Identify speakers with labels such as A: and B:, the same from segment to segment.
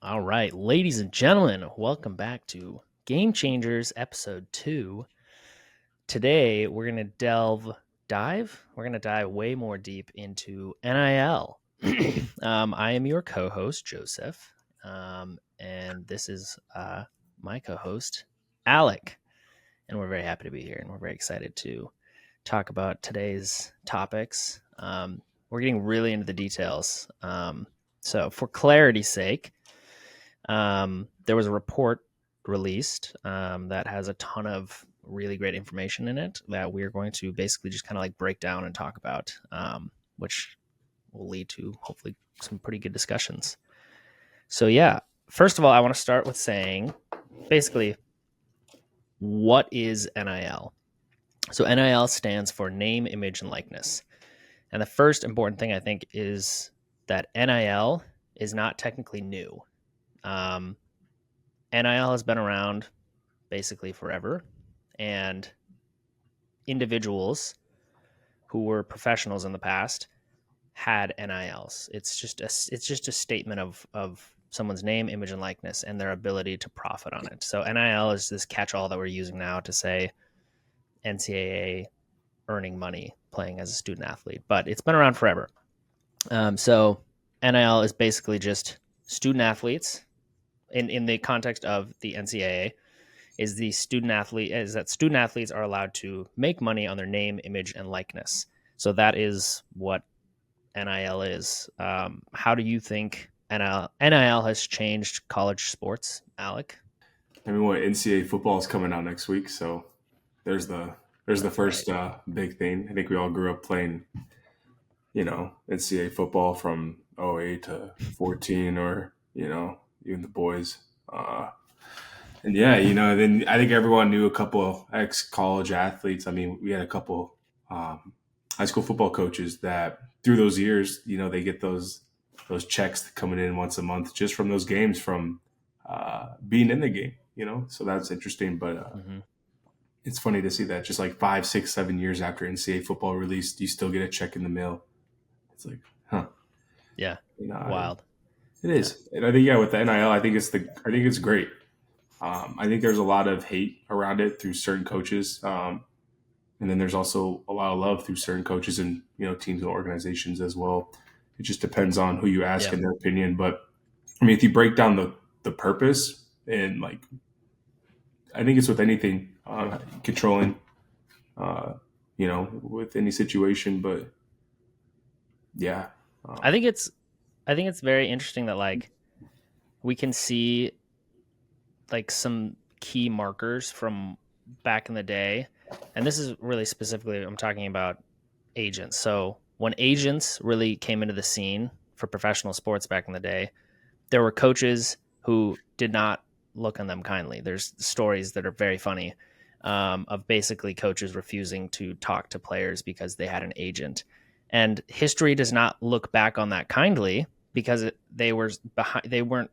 A: All right, ladies and gentlemen, welcome back to Game Changers episode 2. Today, we're going to dive way more deep into NIL. I am your co-host, Joseph, and this is my co-host, Alec, and we're very happy to be here, and we're very excited to talk about today's topics. We're getting really into the details. So for clarity's sake, there was a report released that has a ton of really great information in it that we're going to basically just kind of like break down and talk about, which will lead to hopefully some pretty good discussions. So yeah, first of all, I want to start with saying basically, what is NIL? So NIL stands for name, image, and likeness. And the first important thing I think is that NIL is not technically new. NIL has been around basically forever, and individuals who were professionals in the past had NILs. It's just a statement of someone's name, image, and likeness, and their ability to profit on it. So NIL is this catch-all that we're using now to say NCAA earning money playing as a student athlete, but it's been around forever. So NIL is basically just student athletes. In the context of the NCAA, is student athletes are allowed to make money on their name, image, and likeness. So that is what NIL is. How do you think NIL has changed college sports, Alec?
B: I mean, NCAA football is coming out next week, so there's the first big thing. I think we all grew up playing, NCAA football from 08 to 14, or even the boys. And yeah, then I think everyone knew a couple of ex-college athletes. I mean, we had a couple high school football coaches that through those years, they get those checks coming in once a month just from those games, from being in the game. So that's interesting. But it's funny to see that just like 5, 6, 7 years after NCAA football released, you still get a check in the mail. It's like, huh?
A: Yeah, wild.
B: It is, and I think with the NIL, I think it's great. I think there's a lot of hate around it through certain coaches, and then there's also a lot of love through certain coaches and teams and organizations as well. It just depends on who you ask in their opinion. But I mean, if you break down the purpose, and like, I think it's with anything controlling, with any situation. But yeah,
A: I think it's very interesting that like we can see like some key markers from back in the day, and this is really specifically, I'm talking about agents. So when agents really came into the scene for professional sports back in the day, there were coaches who did not look on them kindly. There's stories that are very funny of basically coaches refusing to talk to players because they had an agent. And history does not look back on that kindly because they weren't,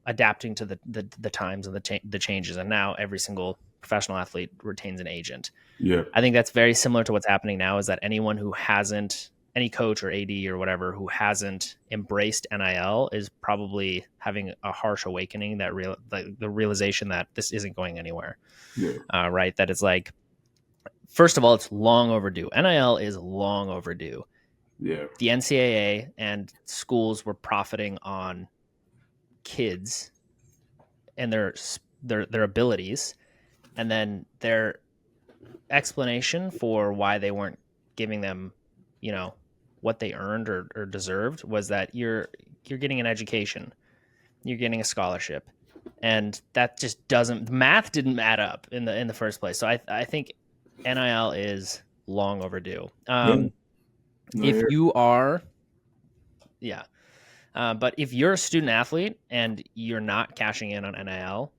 A: adapting to the times and the changes. And now every single professional athlete retains an agent.
B: Yeah,
A: I think that's very similar to what's happening now, is that anyone who hasn't, any coach or AD or whatever, who hasn't embraced NIL is probably having a harsh awakening, the realization that this isn't going anywhere.
B: yeah.
A: Right. That it's like, first of all, it's long overdue. NIL is long overdue.
B: Yeah.
A: The NCAA and schools were profiting on kids and their abilities, and then their explanation for why they weren't giving them, what they earned or deserved was that you're getting an education, you're getting a scholarship, and that just math didn't add up in the first place. So I think NIL is long overdue. If you are, but if you're a student athlete and you're not cashing in on NIL,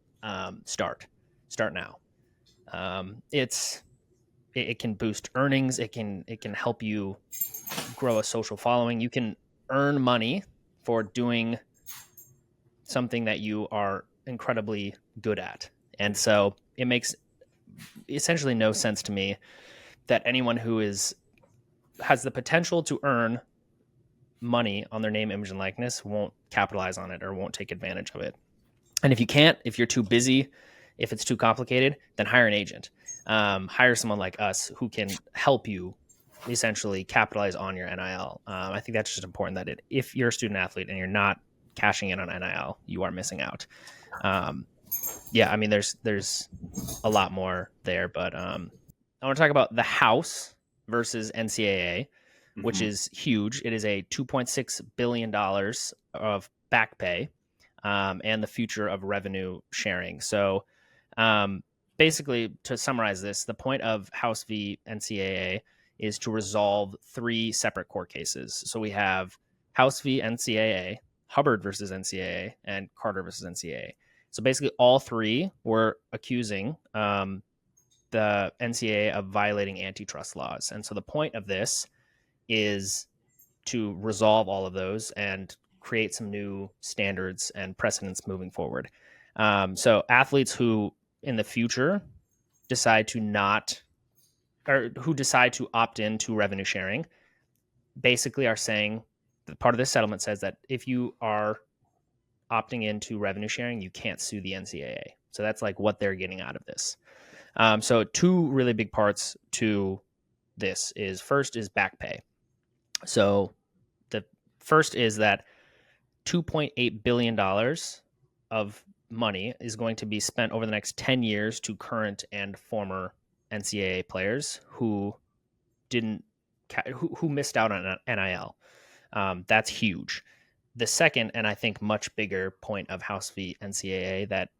A: start now. It can boost earnings. It can help you grow a social following. You can earn money for doing something that you are incredibly good at. And so it makes essentially no sense to me that anyone who has the potential to earn money on their name, image, and likeness won't capitalize on it or won't take advantage of it. And if you can't, if you're too busy, if it's too complicated, then hire an agent. Hire someone like us who can help you essentially capitalize on your NIL. I think that's just important that if you're a student athlete and you're not cashing in on NIL, you are missing out. Yeah, I mean, there's a lot more there, but I want to talk about the House versus NCAA, which is huge. It is a $2.6 billion of back pay and the future of revenue sharing. So basically, to summarize this, the point of House v. NCAA is to resolve 3 separate court cases. So we have House v. NCAA, Hubbard versus NCAA, and Carter versus NCAA. So basically, all 3 were accusing the NCAA of violating antitrust laws. And so the point of this is to resolve all of those and create some new standards and precedents moving forward. So athletes who in the future decide to opt into revenue sharing basically are saying that part of this settlement says that if you are opting into revenue sharing, you can't sue the NCAA. So that's like what they're getting out of this. So 2 really big parts to this is first is back pay. So the first is that $2.8 billion of money is going to be spent over the next 10 years to current and former NCAA players who missed out on NIL. That's huge. The second, and I think much bigger point of House v. NCAA that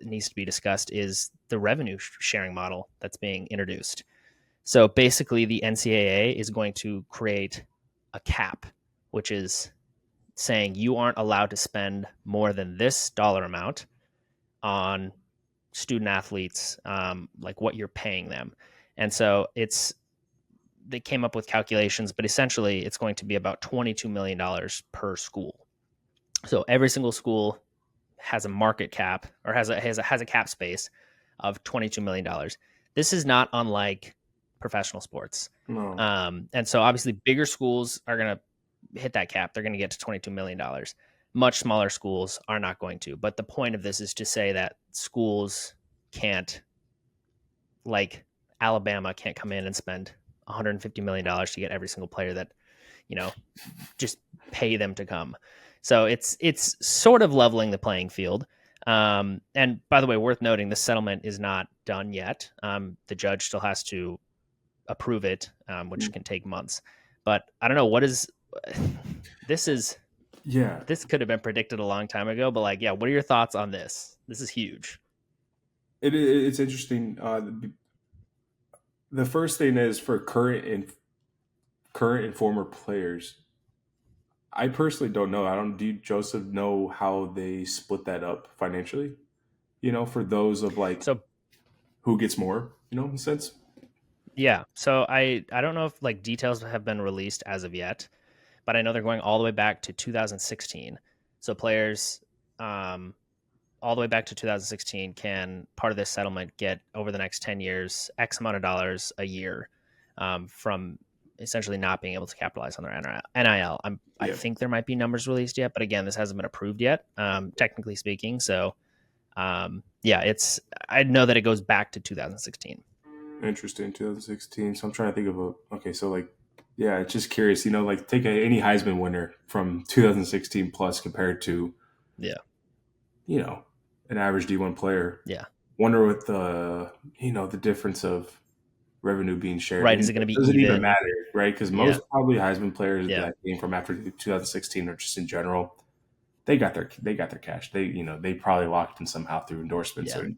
A: needs to be discussed is the revenue sharing model that's being introduced. So basically, the NCAA is going to create a cap, which is saying you aren't allowed to spend more than this dollar amount on student athletes, like what you're paying them. And so they came up with calculations, but essentially it's going to be about $22 million per school. So every single school has a market cap or has a cap space of $22 million. This is not unlike professional sports.
B: No.
A: And so obviously bigger schools are going to hit that cap. They're going to get to $22 million. Much smaller schools are not going to. But the point of this is to say that schools can't, like Alabama can't come in and spend $150 million to get every single player that, just pay them to come. So it's sort of leveling the playing field. And by the way, worth noting, the settlement is not done yet. The judge still has to approve it, which can take months. But I don't know, this could have been predicted a long time ago, but what are your thoughts on this? This is huge.
B: It's interesting. The first thing is for current and former players. I personally don't know. Do you, Joseph, know how they split that up financially? For those of who gets more, in a sense?
A: Yeah. So I don't know if details have been released as of yet, but I know they're going all the way back to 2016. So players all the way back to 2016 can, part of this settlement, get over the next 10 years X amount of dollars a year from essentially not being able to capitalize on their NIL. I think there might be numbers released yet, but again, this hasn't been approved yet, technically speaking. So I know that it goes back to 2016.
B: Interesting, 2016. So I'm trying to think of it's just curious, take any Heisman winner from 2016 plus compared to, an average D1 player.
A: Yeah.
B: Wonder what the difference of revenue being shared.
A: Right. Is it going to be
B: doesn't
A: even?
B: Even matter, right? Because most probably Heisman players that came from after 2016 or just in general, they got their cash. They probably locked in somehow through endorsements.
A: Yeah.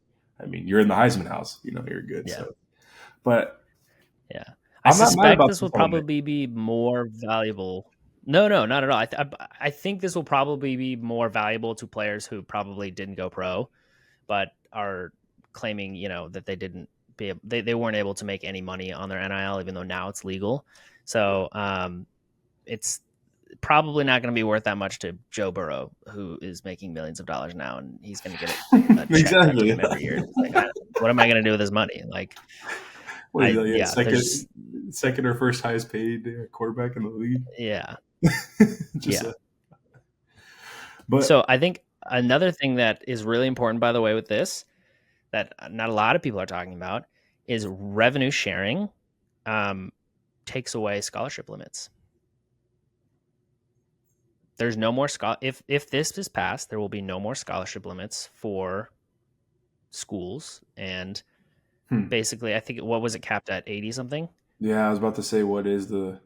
B: I mean, you're in the Heisman house, you're good. Yeah. So, but
A: I suspect this will probably be more valuable. No, not at all. I think this will probably be more valuable to players who probably didn't go pro, but are claiming, that they didn't they weren't able to make any money on their NIL, even though now it's legal. So it's probably not going to be worth that much to Joe Burrow, who is making millions of dollars now, and he's going to get a check
B: exactly
A: every year. What am I going to do with this money?
B: Second or first highest paid quarterback in the league.
A: Yeah.
B: Just
A: Yeah.
B: but
A: So I think another thing that is really important, by the way, with this, that not a lot of people are talking about, is revenue sharing takes away scholarship limits. There's no more if this is passed, there will be no more scholarship limits for schools. And basically, I think what was it capped at 80 something?
B: yeah, I was about to say, what is the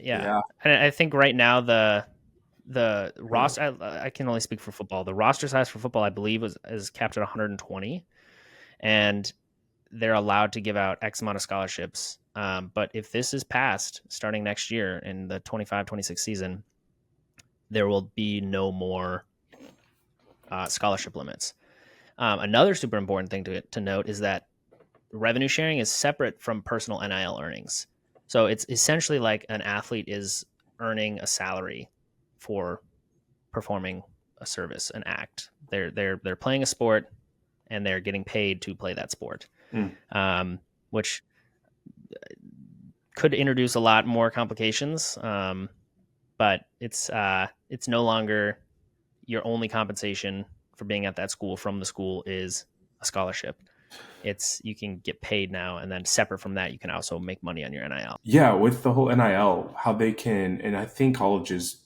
A: Yeah.
B: yeah.
A: And I think right now the roster, I can only speak for football. The roster size for football, I believe, is capped at 120, and they're allowed to give out X amount of scholarships. But if this is passed starting next year in the 25-26 season, there will be no more scholarship limits. Another super important thing to note is that revenue sharing is separate from personal NIL earnings. So it's essentially like an athlete is earning a salary for performing a service, an act. They're playing a sport and they're getting paid to play that sport, which could introduce a lot more complications. But it's no longer your only compensation for being at that school from the school is a scholarship. It's you can get paid now, and then separate from that, you can also make money on your NIL.
B: Yeah, with the whole NIL, how they can, and I think colleges,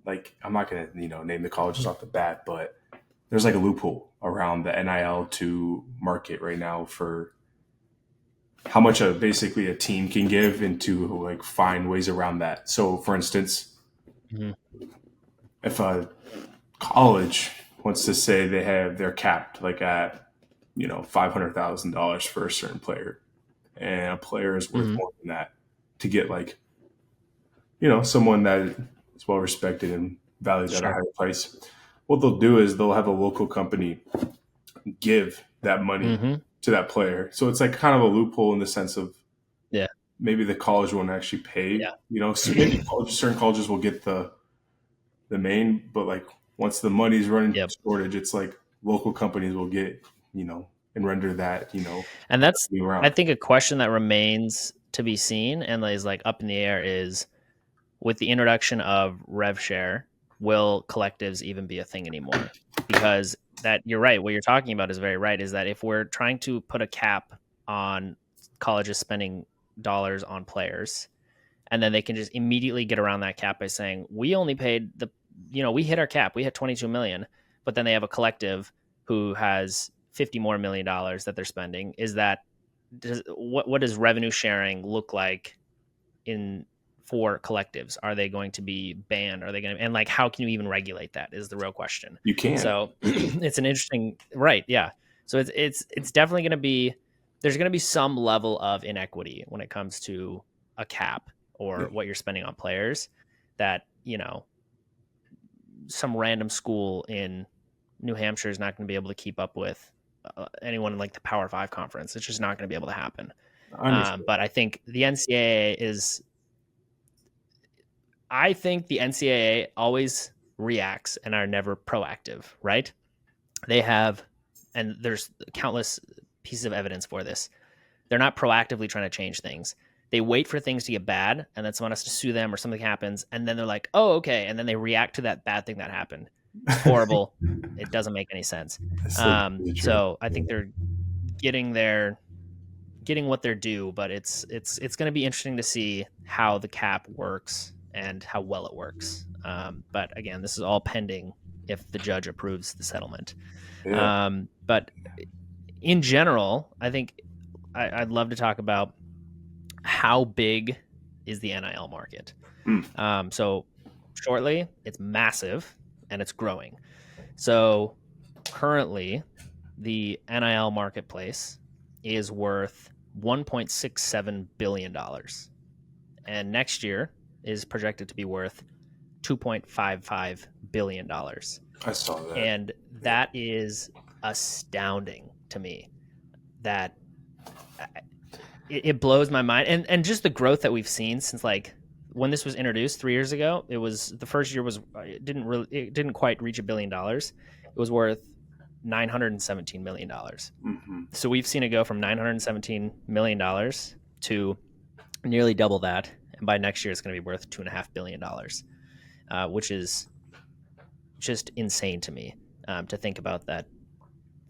B: like I'm not gonna name the colleges off the bat, but there's like a loophole around the NIL to market right now for how much basically a team can give and to like find ways around that. So, for instance, if a college wants to say they're capped like at $500,000 for a certain player, and a player is worth more than that to get like someone that is well respected and valued at a higher price. What they'll do is they'll have a local company give that money to that player. So it's like kind of a loophole in the sense of maybe the college won't actually pay. So maybe certain colleges will get the main, but like once the money's running shortage, it's like local companies will get and render that
A: And that's I think a question that remains to be seen and is like up in the air is, with the introduction of rev share, will collectives even be a thing anymore? Because that you're right, what you're talking about is very right, is that if we're trying to put a cap on colleges spending dollars on players, and then they can just immediately get around that cap by saying, we only paid we hit our cap, we hit 22 million, but then they have a collective who has 50 more $million that they're spending. What does revenue sharing look like for collectives? Are they going to be banned? Are they going to, and like, how can you even regulate that is the real question.
B: You can.
A: So it's an interesting, right. Yeah. So it's definitely going to be, there's going to be some level of inequity when it comes to a cap or what you're spending on players, that, some random school in New Hampshire is not going to be able to keep up with anyone in like the Power 5 conference. It's just not going to be able to happen. But I think the NCAA always reacts and are never proactive, right? They have, and there's countless pieces of evidence for this. They're not proactively trying to change things. They wait for things to get bad and then someone has to sue them or something happens. And then they're like, oh, okay. And then they react to that bad thing that happened. It's horrible. It doesn't make any sense. So I think they're getting what they're due, but it's going to be interesting to see how the cap works and how well it works. But again, this is all pending if the judge approves the settlement. But in general, I think I'd love to talk about how big is the NIL market. So shortly, it's massive and it's growing. So currently, the NIL marketplace is worth $1.67 billion. And next year is projected to be worth $2.55 billion.
B: I saw that.
A: And that is astounding to me. That it blows my mind. And just the growth that we've seen since like when this was introduced 3 years ago, it was the first year was it didn't quite reach $1 billion. It was worth $917 million. So we've seen it go from $917 million to nearly double that. and by next year it's going to be worth $2.5 billion, which is just insane to me, to think about that.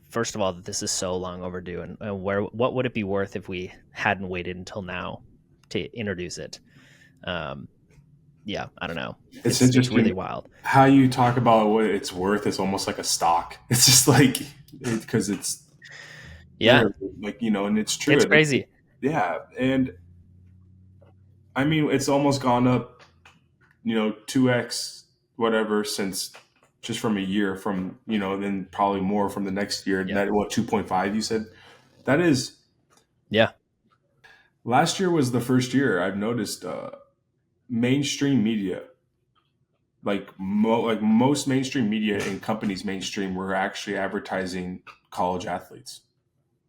A: First of all, that this is so long overdue, and what would it be worth if we hadn't waited until now to introduce it? Yeah, I don't know.
B: It's
A: It's
B: interesting
A: really wild.
B: how you talk about what it's worth. It's almost like a stock. It's just like, because it's
A: Yeah,
B: like, and it's true.
A: it's crazy.
B: Yeah. And I mean, it's almost gone up, 2x whatever since just from a year from, then probably more from the next year.
A: Yeah.
B: That, what, 2.5 you said? That is,
A: Yeah.
B: last year was the first year I've noticed mainstream media, like most mainstream media and companies mainstream, were actually advertising college athletes.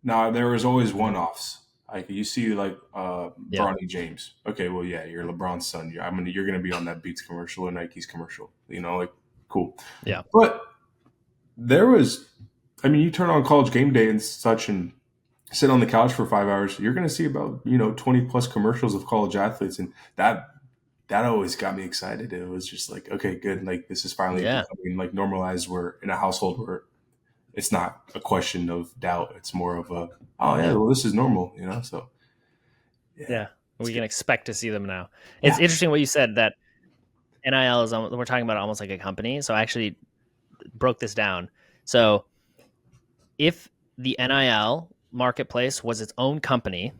B: Now there was always one-offs. Like you see, like Bronny James. Okay, well, yeah, you're LeBron's son. You're gonna be on that Beats commercial and Nike's commercial. Like, cool.
A: Yeah.
B: But there was, you turn on College Game Day and such, and sit on the couch for 5 hours. You're gonna see about 20 plus commercials of college athletes, and that always got me excited. It was just like, okay, good. Like this is finally becoming like normalized. We're in a household where it's not a question of doubt. It's more of a, oh yeah, well, this is normal, so.
A: Yeah. We can expect to see them now. It's interesting what you said, that NIL is, we're talking about almost like a company. So I actually broke this down. So if the NIL marketplace was its own company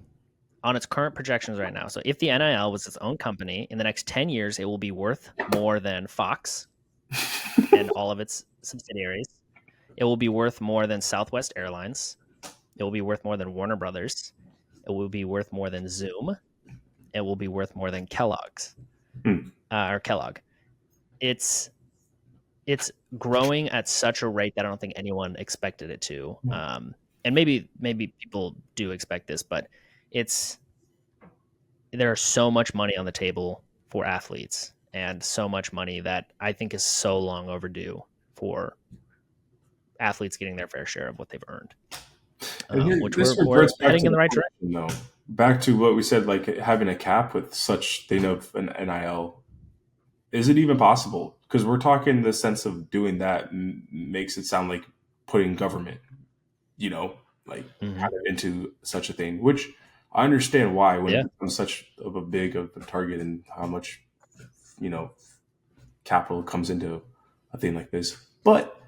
A: on its current projections right now, so if the NIL was its own company, in the next 10 years, it will be worth more than Fox and all of its subsidiaries. It will be worth more than Southwest Airlines. It will be worth more than Warner Brothers. It will be worth more than Zoom. It will be worth more than Kellogg's or Kellogg. It's growing at such a rate that I don't think anyone expected it to. And maybe people do expect this, but there's so much money on the table for athletes, and so much money that I think is so long overdue for athletes getting their fair share of what they've earned. Which we're heading in the right direction.
B: Though. Back to what we said, like having a cap with such thing of an NIL. Is it even possible? Because we're talking the sense of doing that makes it sound like putting government, into such a thing, which I understand why when it becomes such of a big of a target and how much, capital comes into a thing like this. But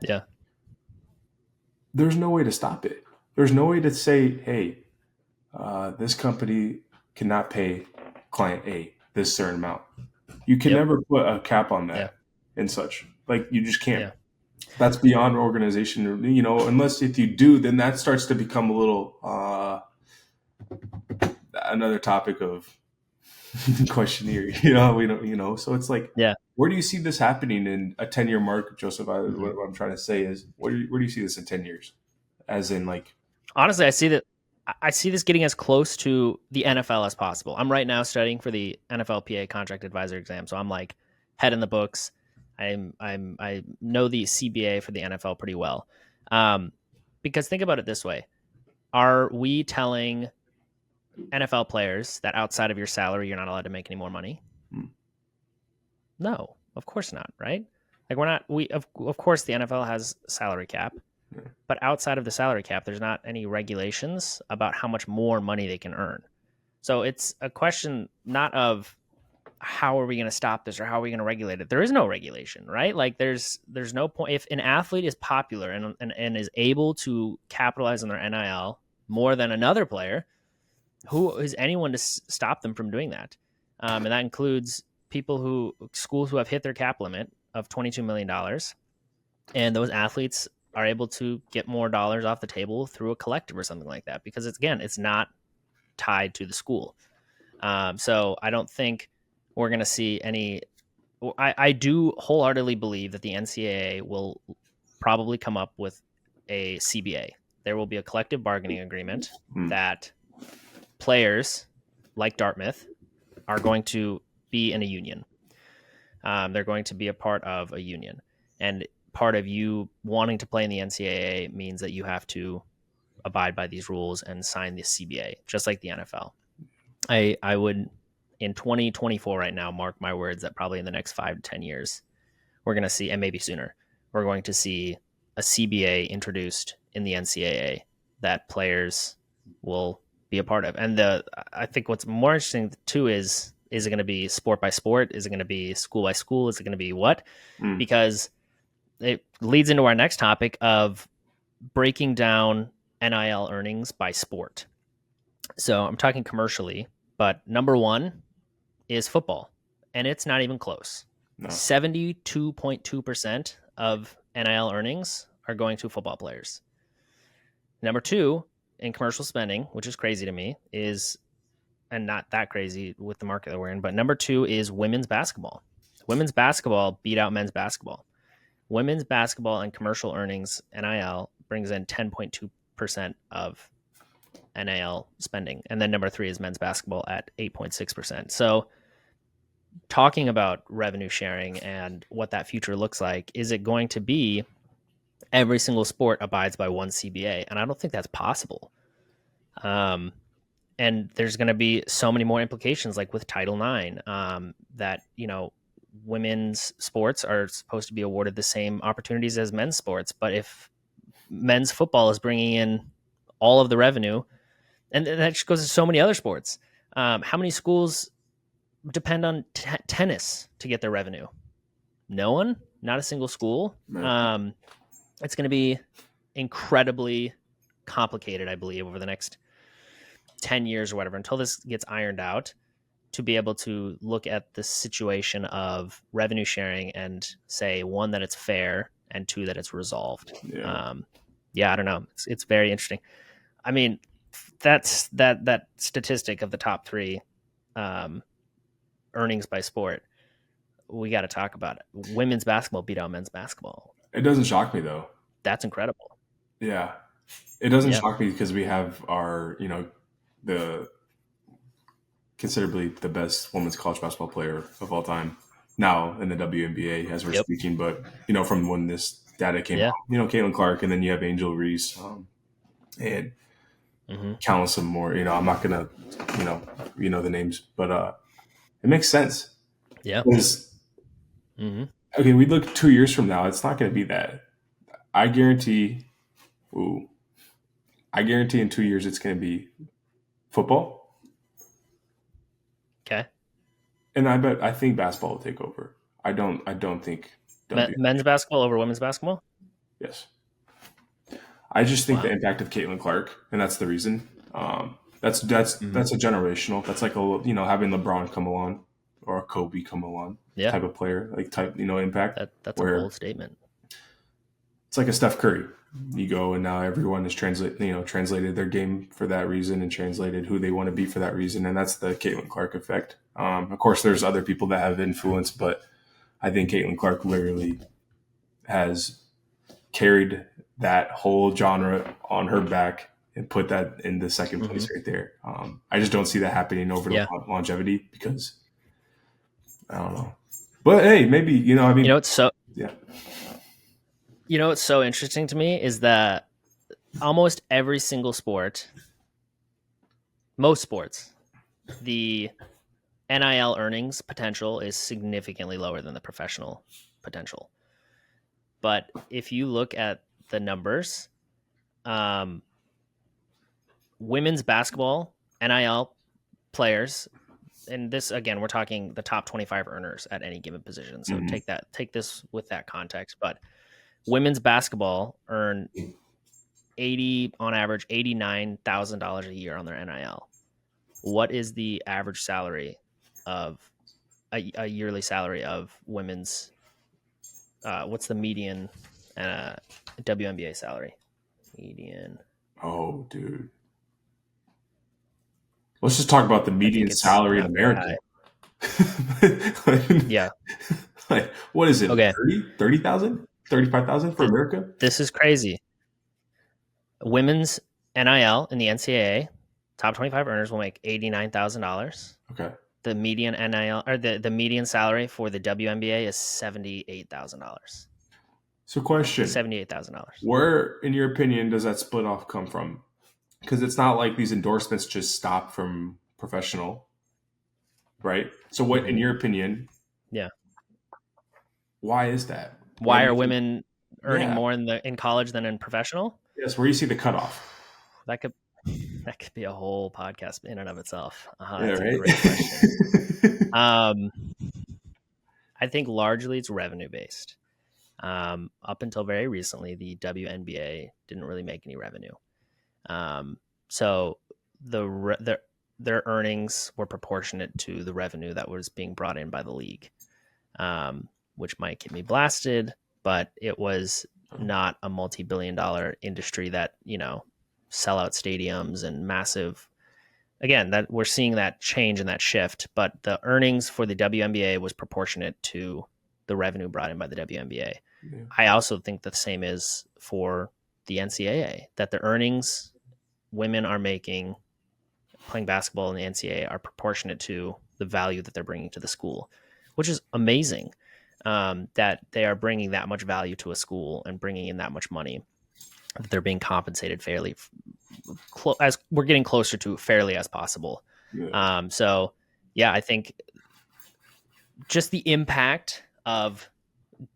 B: there's no way to stop it. There's no way to say, hey, this company cannot pay client A this certain amount. You can never put a cap on that and such. Like, you just can't. Yeah. That's beyond organization, unless if you do, then that starts to become a little another topic of questionnaire. We don't, so it's like, where do you see this happening in a 10-year mark, Joseph? What I'm trying to say is, where do you see this in 10 years? As in, like,
A: honestly, I see this getting as close to the NFL as possible. I'm right now studying for the NFLPA contract advisor exam, so I'm like head in the books. I know the CBA for the NFL pretty well. Because think about it this way. Are we telling NFL players that outside of your salary, you're not allowed to make any more money? No, of course not, right? Like of course the NFL has salary cap, but outside of the salary cap, there's not any regulations about how much more money they can earn. So it's a question not of how are we going to stop this or how are we going to regulate it? There is no regulation, right? Like there's no point. If an athlete is popular and is able to capitalize on their NIL more than another player, who is anyone to stop them from doing that? And that includes schools who have hit their cap limit of $22 million. And those athletes are able to get more dollars off the table through a collective or something like that, because it's not tied to the school. So I don't think we're going to see any. I do wholeheartedly believe that the NCAA will probably come up with a CBA. There will be a collective bargaining agreement that players like Dartmouth are going to be in a union. They're going to be a part of a union, and part of you wanting to play in the NCAA means that you have to abide by these rules and sign the CBA, just like the NFL. I would in 2024 right now, mark my words, that probably in the next 5 to 10 years, we're going to see, and maybe sooner, we're going to see a CBA introduced in the NCAA that players will be a part of. And I think what's more interesting too is it going to be sport by sport? Is it going to be school by school? Is it going to be what? Because it leads into our next topic of breaking down NIL earnings by sport. So I'm talking commercially, but number one is football, and it's not even close. No. 72.2% of NIL earnings are going to football players. Number two in commercial spending, which is crazy to me, and not that crazy with the market that we're in, but number two is women's basketball. Women's basketball beat out men's basketball. Women's basketball and commercial earnings, NIL, brings in 10.2% of NIL spending. And then number three is men's basketball at 8.6%. So talking about revenue sharing and what that future looks like, is it going to be every single sport abides by one CBA? And I don't think that's possible. And there's going to be so many more implications, like with Title IX, that, women's sports are supposed to be awarded the same opportunities as men's sports. But if men's football is bringing in all of the revenue, and that just goes to so many other sports, how many schools depend on tennis to get their revenue? No one, not a single school. No. It's going to be incredibly complicated, I believe, over the next 10 years or whatever, until this gets ironed out, to be able to look at the situation of revenue sharing and say, one, that it's fair, and two, that it's resolved. I don't know. It's very interesting. I mean, that's that statistic of the top three earnings by sport. We got to talk about it. Women's basketball beat out men's basketball.
B: It doesn't shock me though.
A: That's incredible.
B: Yeah. It doesn't shock me because we have our, the considerably the best women's college basketball player of all time now in the WNBA as we're speaking. But, from when this data came out, Caitlin Clark, and then you have Angel Reese, and countless some more. I'm not going to, the names, but it makes sense.
A: Yeah.
B: Okay, we look 2 years from now, it's not going to be that. I guarantee in 2 years it's going to be football.
A: Okay.
B: And I think basketball will take over. I don't think
A: men's basketball over women's basketball?
B: Yes. I just think the impact of Caitlin Clark, and that's the reason. That's a generational. That's like having LeBron come along or a Kobe come along type of player, impact.
A: That's a bold statement.
B: It's like a Steph Curry. You go and now everyone has translated their game for that reason and translated who they want to be for that reason. And that's the Caitlin Clark effect. Of course, there's other people that have influence, but I think Caitlin Clark literally has carried that whole genre on her back and put that in the second place right there. I just don't see that happening over the longevity because I don't know. But hey, maybe,
A: it's so what's so interesting to me is that almost every single sport, most sports, the NIL earnings potential is significantly lower than the professional potential. But if you look at the numbers, women's basketball NIL players, and this again, we're talking the top 25 earners at any given position. So take this with that context. But women's basketball earn on average $89,000 a year on their NIL. What is the average salary of a yearly salary of women's? What's the median WNBA salary? Median.
B: Oh, dude. Let's just talk about the median salary in America.
A: Yeah.
B: Like, what is it?
A: Okay.
B: 30,000? 35,000 for America?
A: This is crazy. Women's NIL in the NCAA, top 25 earners will make $89,000.
B: Okay.
A: The median NIL or the median salary for the WNBA is $78,000.
B: So question.
A: $78,000.
B: Where, in your opinion, does that split off come from? Because it's not like these endorsements just stop from professional. right? So what, in your opinion,
A: Yeah.
B: why is that? Why
A: Why
B: do
A: are
B: you think?
A: women earning
B: Yeah.
A: more in college than in professional?
B: Yes. Where do you see the cutoff?
A: That could that could be a whole podcast in and of itself.
B: Yeah.
A: That's a
B: Right.
A: great question. Um, I think largely it's revenue based. Up until very recently, the WNBA didn't really make any revenue. So their earnings were proportionate to the revenue that was being brought in by the league, which might get me blasted, but it was not a multi-billion-dollar industry that, sell out stadiums and massive. Again, that we're seeing that change and that shift, but the earnings for the WNBA was proportionate to the revenue brought in by the WNBA.
B: Yeah.
A: I also think the same is for the NCAA, that the earnings women are making playing basketball in the NCAA are proportionate to the value that they're bringing to the school, which is amazing. That they are bringing that much value to a school and bringing in that much money, that they're being compensated fairly, as we're getting closer to fairly as possible.
B: Yeah.
A: So yeah, I think just the impact of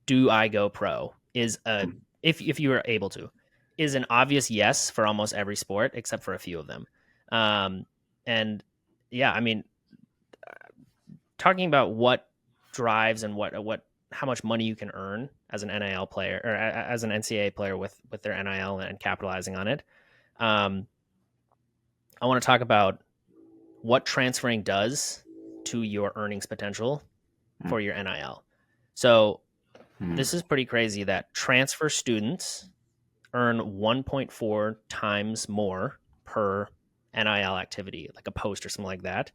A: do I go pro is if you are able to, is an obvious yes for almost every sport except for a few of them. And yeah, I mean, talking about what drives and what how much money you can earn as an NIL player or as an NCAA player with their NIL and capitalizing on it. I want to talk about what transferring does to your earnings potential for your NIL. So this is pretty crazy that transfer students earn 1.4 times more per NIL activity, like a post or something like that,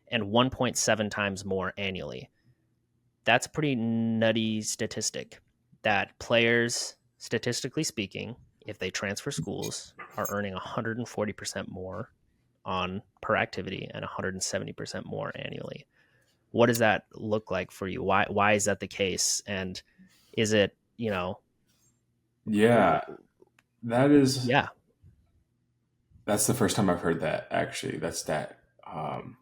A: and 1.7 times more annually. That's a pretty nutty statistic that players, statistically speaking, if they transfer schools, are earning 140% more on per activity and 170% more annually. What does that look like for you? Why is that the case? And is it,
B: Yeah.
A: yeah.
B: That's the first time I've heard that. Actually, that's that. I'm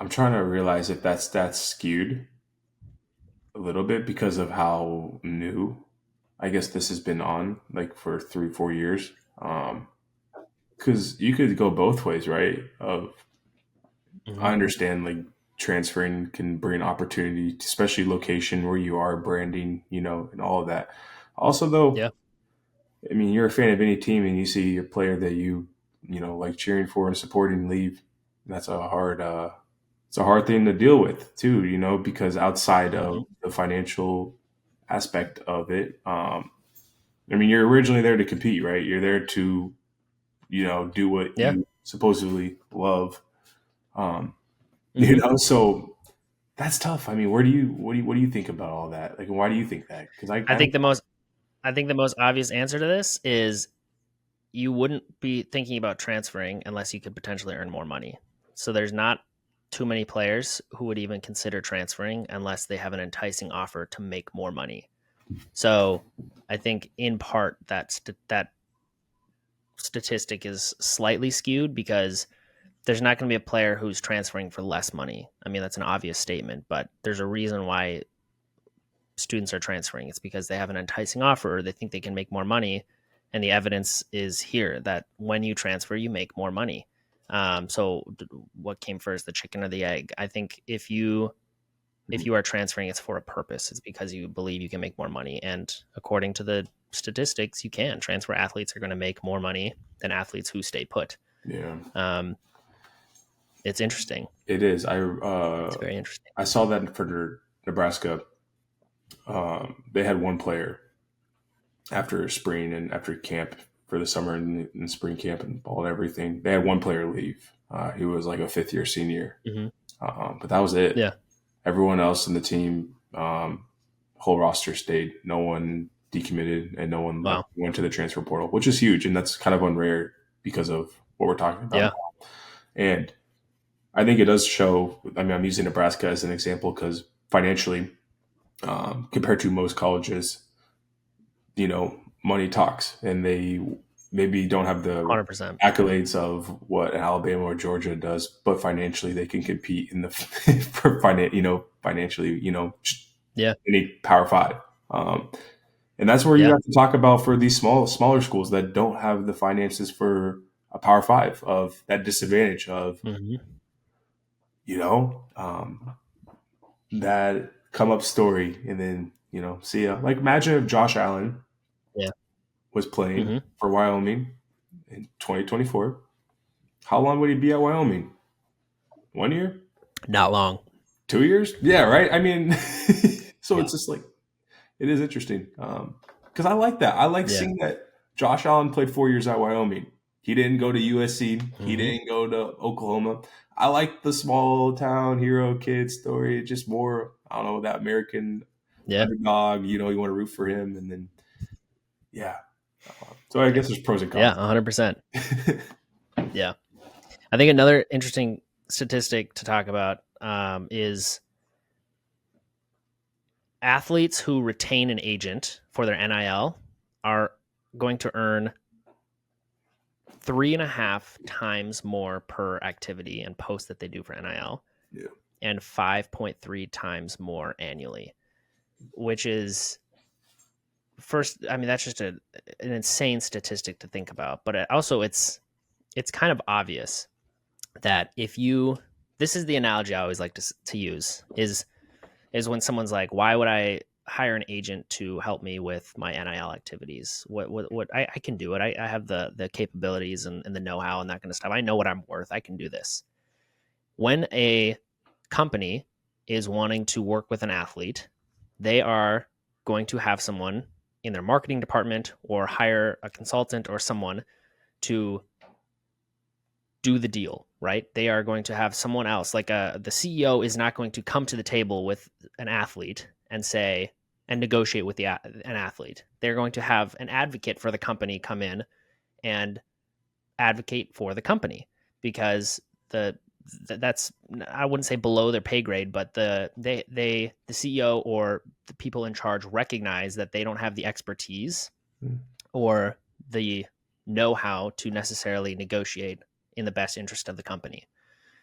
B: trying to realize if that's skewed a little bit because of how new I guess this has been on, like for 3-4 years. Because you could go both ways, right? I
A: Mm-hmm.
B: understand like transferring can bring opportunity, especially location where you are, branding, and all of that. Also, though,
A: Yeah.
B: I mean, you're a fan of any team, and you see a player that like cheering for and supporting leave. That's it's a hard thing to deal with too, because outside
A: Mm-hmm.
B: of the financial aspect of it, I mean, you're originally there to compete, right? You're there to, do what
A: Yeah.
B: you supposedly love. Um,
A: Mm-hmm.
B: so that's tough. I mean, what do you think about all that? Like, why do you think that? Because I
A: I
B: don't.
A: think the most obvious answer to this is you wouldn't be thinking about transferring unless you could potentially earn more money. So there's not too many players who would even consider transferring unless they have an enticing offer to make more money. So I think in part that statistic is slightly skewed because there's not going to be a player who's transferring for less money. I mean, that's an obvious statement, but there's a reason why students are transferring. It's because they have an enticing offer or they think they can make more money. And the evidence is here that when you transfer, you make more money. So what came first, the chicken or the egg? I think if you are transferring, it's for a purpose. It's because you believe you can make more money. And according to the statistics, you can. Transfer athletes are going to make more money than athletes who stay put.
B: Yeah,
A: It's interesting.
B: it is.
A: It's very interesting.
B: I saw that for Nebraska. They had one player after spring and after camp for the summer and spring camp and all and everything. They had one player leave. He was like a fifth year senior,
A: Mm-hmm.
B: but that was it.
A: Yeah.
B: Everyone else in the team, whole roster stayed. No one decommitted and no one
A: Wow.
B: went to the transfer portal, which is huge. And that's kind of unrare because of what we're talking about.
A: Yeah.
B: And I think it does show. I mean, I'm using Nebraska as an example because financially, compared to most colleges, money talks, and they maybe don't have the
A: 100%.
B: accolades of what Alabama or Georgia does, but financially they can compete in the for financially,
A: Yeah.
B: any Power Five. And that's where you
A: Yeah.
B: have to talk about for these smaller schools that don't have the finances for a Power Five, of that disadvantage of,
A: Mm-hmm.
B: that come up story, and then see ya. Like, imagine if Josh Allen
A: Yeah.
B: was playing
A: Mm-hmm.
B: for Wyoming in 2024. How long would he be at Wyoming? 1 year?
A: Not long.
B: 2 years? Yeah, right. I mean, so
A: Yeah.
B: it's just like, it is interesting, because I like that. I like
A: Yeah.
B: seeing that Josh Allen played 4 years at Wyoming. He didn't go to USC. He
A: Mm-hmm.
B: didn't go to Oklahoma. I like the small town hero kid story. Just more, I don't know, that American
A: Yeah.
B: underdog. You want to root for him, and then yeah. So I guess there's pros and
A: Yeah.
B: cons.
A: 100%. Yeah. I think another interesting statistic to talk about is athletes who retain an agent for their NIL are going to earn 3.5 times more per activity and post that they do for NIL,
B: Yeah.
A: and 5.3 times more annually, which is first. I mean, that's just an insane statistic to think about, but also it's kind of obvious that this is the analogy I always like to use is when someone's like, why would I hire an agent to help me with my NIL activities? What I can do it. I have the capabilities and the know-how and that kind of stuff. I know what I'm worth. I can do this. When a company is wanting to work with an athlete, they are going to have someone in their marketing department or hire a consultant or someone to do the deal, right? They are going to have someone else, like the CEO is not going to come to the table with an athlete and say and negotiate with an athlete. They're going to have an advocate for the company come in and advocate for the company, because that's, I wouldn't say below their pay grade, but the CEO or the people in charge recognize that they don't have the expertise or the know-how to necessarily negotiate in the best interest of the company.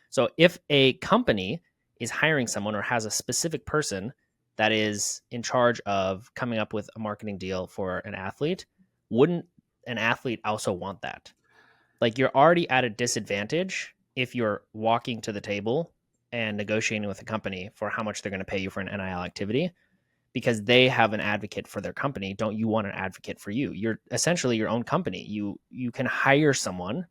A: So if a company is hiring someone or has a specific person that is in charge of coming up with a marketing deal for an athlete, wouldn't an athlete also want that? Like, you're already at a disadvantage if you're walking to the table and negotiating with a company for how much they're going to pay you for an NIL activity, because they have an advocate for their company. Don't you want an advocate for you? You're essentially your own company. You can hire someone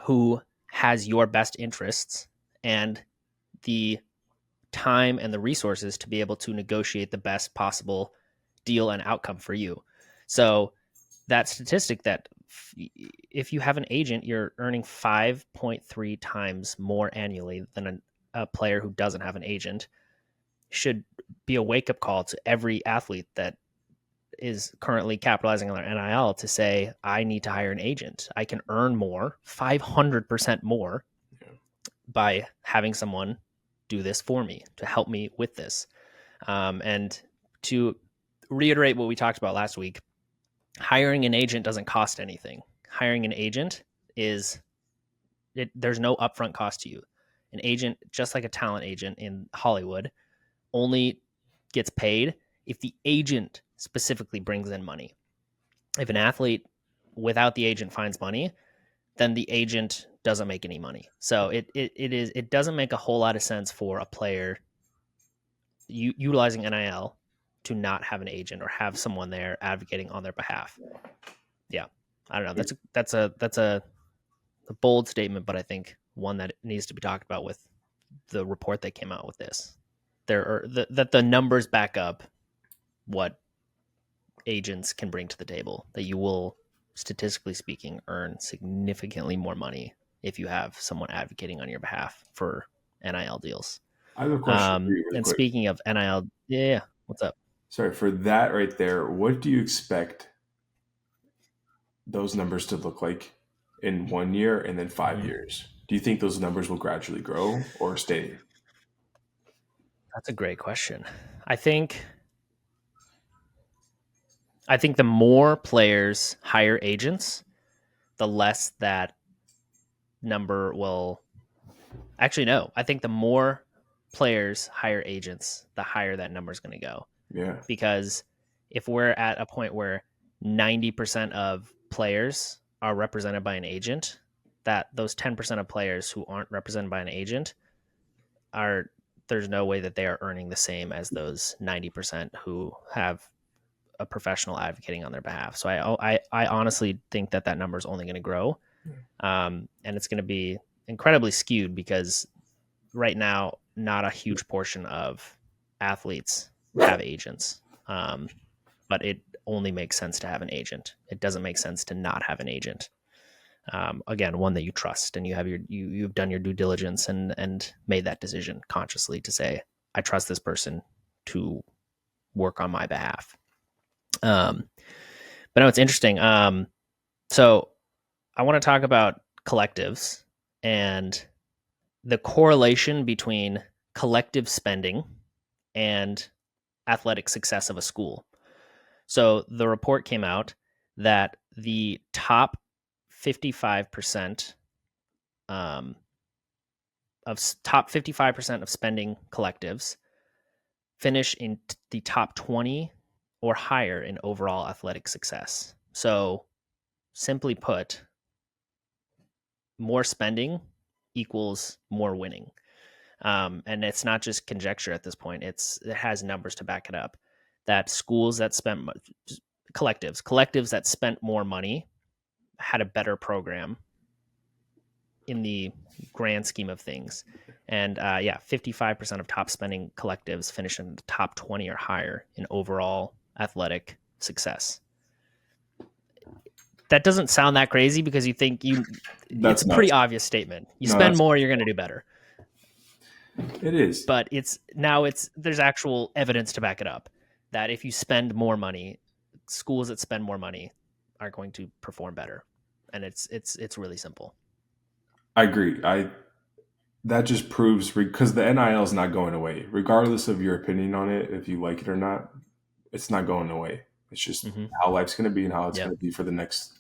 A: who has your best interests and the time and the resources to be able to negotiate the best possible deal and outcome for you. So that statistic that if you have an agent, you're earning 5.3 times more annually than a player who doesn't have an agent, should be a wake-up call to every athlete that is currently capitalizing on their NIL to say, I need to hire an agent. I can earn more, 500% more, by having someone do this for me, to help me with this. And to reiterate what we talked about last week, hiring an agent doesn't cost anything. Hiring an agent there's no upfront cost to you. An agent, just like a talent agent in Hollywood, only gets paid if the agent specifically brings in money. If an athlete without the agent finds money, then the agent doesn't make any money. So it doesn't make a whole lot of sense for a player utilizing NIL to not have an agent or have someone there advocating on their behalf. Yeah, I don't know. That's a bold statement, but I think one that needs to be talked about with the report that came out with this. That the numbers back up what agents can bring to the table, that you will, statistically speaking, earn significantly more money if you have someone advocating on your behalf for NIL deals.
B: I have a question for you really
A: And
B: quick.
A: speaking of NIL, yeah, what's up?
B: Sorry, for that right there, what do you expect those numbers to look like in 1 year and then 5 years? Do you think those numbers will gradually grow or stay?
A: That's a great question. I think the more players hire agents, the less that number will actually no. I think the more players hire agents, the higher that number is going to go.
B: Yeah.
A: Because if we're at a point where 90% of players are represented by an agent, that those 10% of players who aren't represented by an agent there's no way that they are earning the same as those 90% who have a professional advocating on their behalf. So I honestly think that number is only going to grow. And it's going to be incredibly skewed because right now, not a huge portion of athletes have agents. But it only makes sense to have an agent. It doesn't make sense to not have an agent. Again, one that you trust and you've done your due diligence and made that decision consciously to say, I trust this person to work on my behalf. But no, it's interesting. So I want to talk about collectives and the correlation between collective spending and athletic success of a school. So the report came out that the top 55% of spending collectives finish in the top 20 or higher in overall athletic success. So simply put, more spending equals more winning. And it's not just conjecture at this point. It has numbers to back it up. That schools that spent collectives that spent more money had a better program in the grand scheme of things. And 55% of top spending collectives finish in the top 20 or higher in overall athletic success. That doesn't sound that crazy because you think it's a pretty obvious statement. You spend more, you're going to do better.
B: It is.
A: But there's actual evidence to back it up that if you spend more money, schools that spend more money are going to perform better. And it's really simple.
B: I agree. That just proves, because the NIL is not going away, regardless of your opinion on it, if you like it or not, it's not going away. It's just how life's going to be and how it's going to be for the next,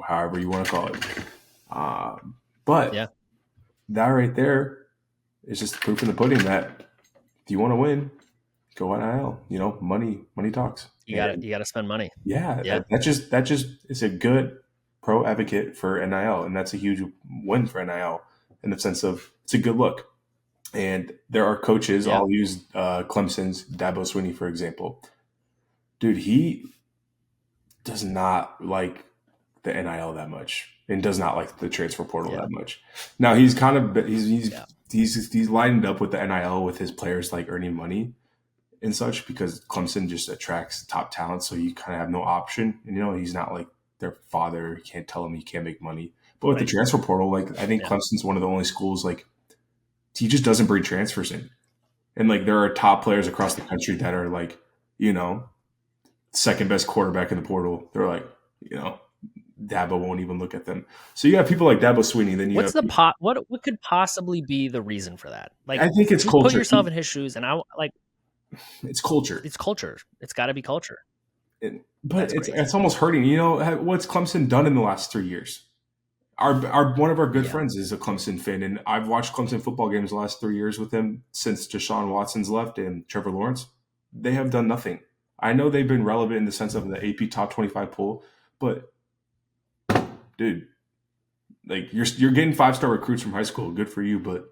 B: however you want to call it. But that right there is just proof in the pudding that if you want to win, go NIL. Money talks.
A: You got to spend money.
B: Yeah. That just is a good pro advocate for NIL, and that's a huge win for NIL in the sense of it's a good look. And there are coaches. Yeah. I'll use Clemson's Dabo Swinney, for example. Dude, he does not like the NIL that much and does not like the transfer portal that much. Now he's kind of he's lined up with the NIL with his players like earning money and such because Clemson just attracts top talent, so you kind of have no option. And he's not like their father. You can't tell him he can't make money. But with the transfer portal, like I think Clemson's one of the only schools like he just doesn't bring transfers in. And like there are top players across the country that are like, second best quarterback in the portal. They're like, Dabo won't even look at them. So you have people like Dabo Swinney. Then
A: what could possibly be the reason for that? Like
B: I think it's culture.
A: Put yourself in his shoes, and
B: it's culture.
A: It's culture. It's got to be culture.
B: But it's almost hurting. What's Clemson done in the last 3 years? Our one of our good friends is a Clemson fan, and I've watched Clemson football games the last 3 years with him since Deshaun Watson's left and Trevor Lawrence. They have done nothing. I know they've been relevant in the sense of the AP top 25 poll, but dude, like you're getting 5-star recruits from high school. Good for you, but